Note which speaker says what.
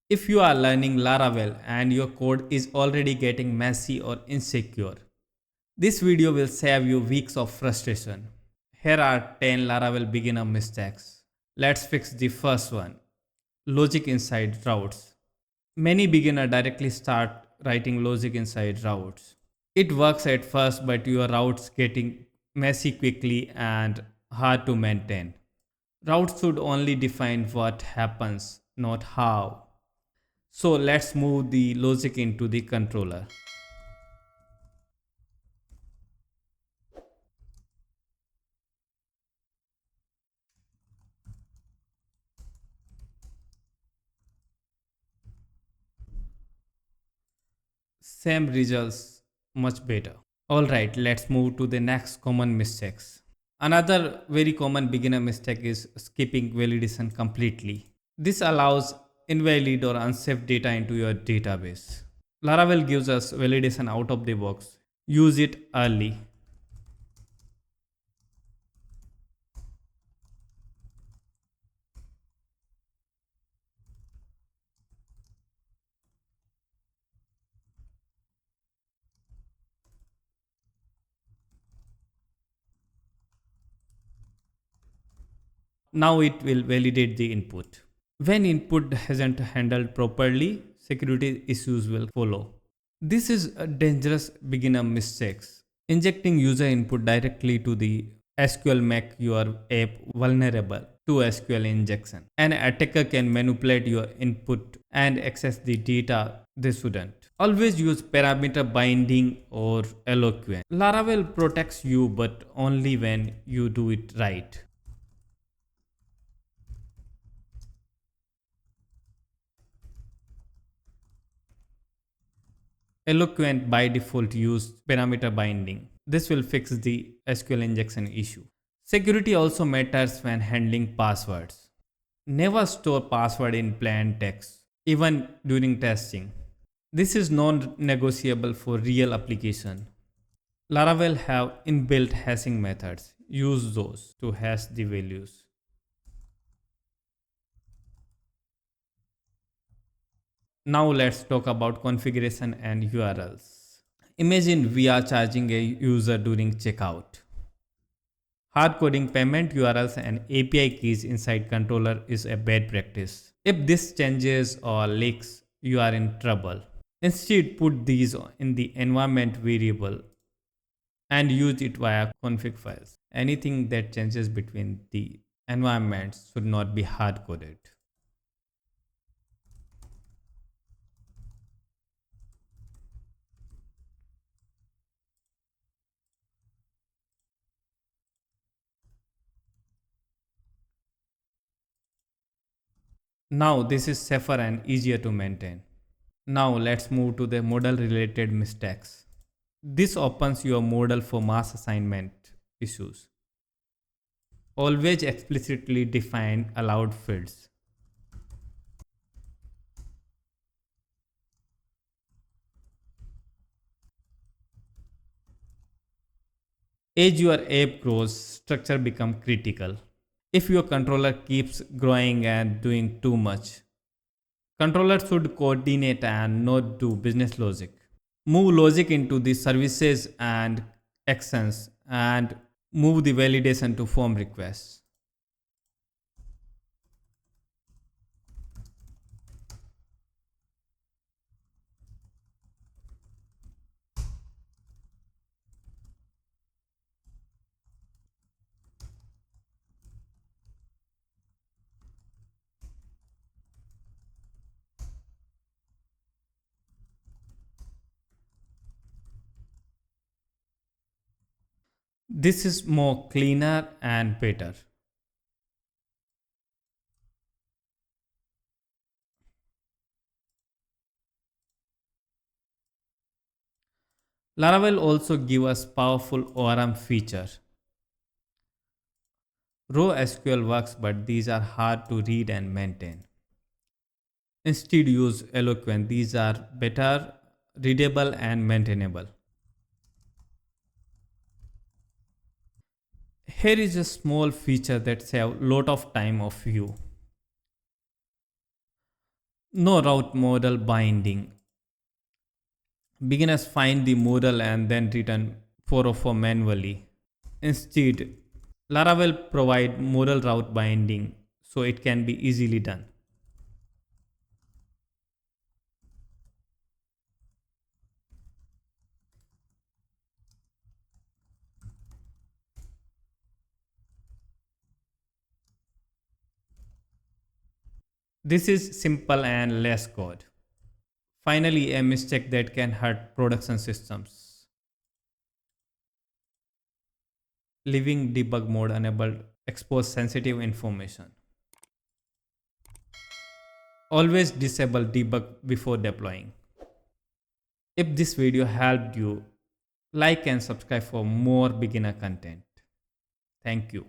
Speaker 1: If you are learning Laravel and your code is already getting messy or insecure, this video will save you weeks of frustration. Here are 10 Laravel beginner mistakes. Let's fix the first one. Logic inside routes. Many beginners directly start writing logic inside routes. It works at first, but your routes getting messy quickly and hard to maintain. Routes should only define what happens, not how. So let's move the logic into the controller. Same results, much better. Alright, let's move to the next common mistakes. Another very common beginner mistake is skipping validation completely. This allows invalid or unsafe data into your database. Laravel gives us validation out of the box. Use it early. Now it will validate the input. When input hasn't handled properly, security issues will follow. This is a dangerous beginner mistakes. Injecting user input directly to the SQL make your app vulnerable to SQL injection. An attacker can manipulate your input and access the data they shouldn't. Always use parameter binding or Eloquent. Laravel protects you but only when you do it right. Eloquent by default use parameter binding. This will fix the SQL injection issue. Security also matters when handling passwords. Never store password in plain text, even during testing. This is non-negotiable for real application. Laravel have inbuilt hashing methods. Use those to hash the values. Now let's talk about configuration and URLs. Imagine we are charging a user during checkout. Hard coding payment URLs and API keys inside controller is a bad practice. If this changes or leaks, you are in trouble. Instead, put these in the environment variable and use it via config files. Anything that changes between the environments should not be hard coded. Now this is safer and easier to maintain. Now let's move to the model related mistakes. This opens your model for mass assignment issues. Always explicitly define allowed fields. As your app grows, structure becomes critical. If your controller keeps growing and doing too much, controller should coordinate and not do business logic. Move logic into the services and actions and move the validation to form requests. This is more cleaner and better. Laravel also gives us powerful ORM feature. Raw SQL works, but these are hard to read and maintain. Instead, use Eloquent. These are better, readable, and maintainable. Here is a small feature that saves lot of time of you. No route model binding. Beginners find the model and then return 404 manually. Instead, Laravel provide modal route binding so it can be easily done. This is simple and less code. Finally, a mistake that can hurt production systems. Leaving debug mode enabled expose sensitive information. Always disable debug before deploying. If this video helped you, like and subscribe for more beginner content. Thank you.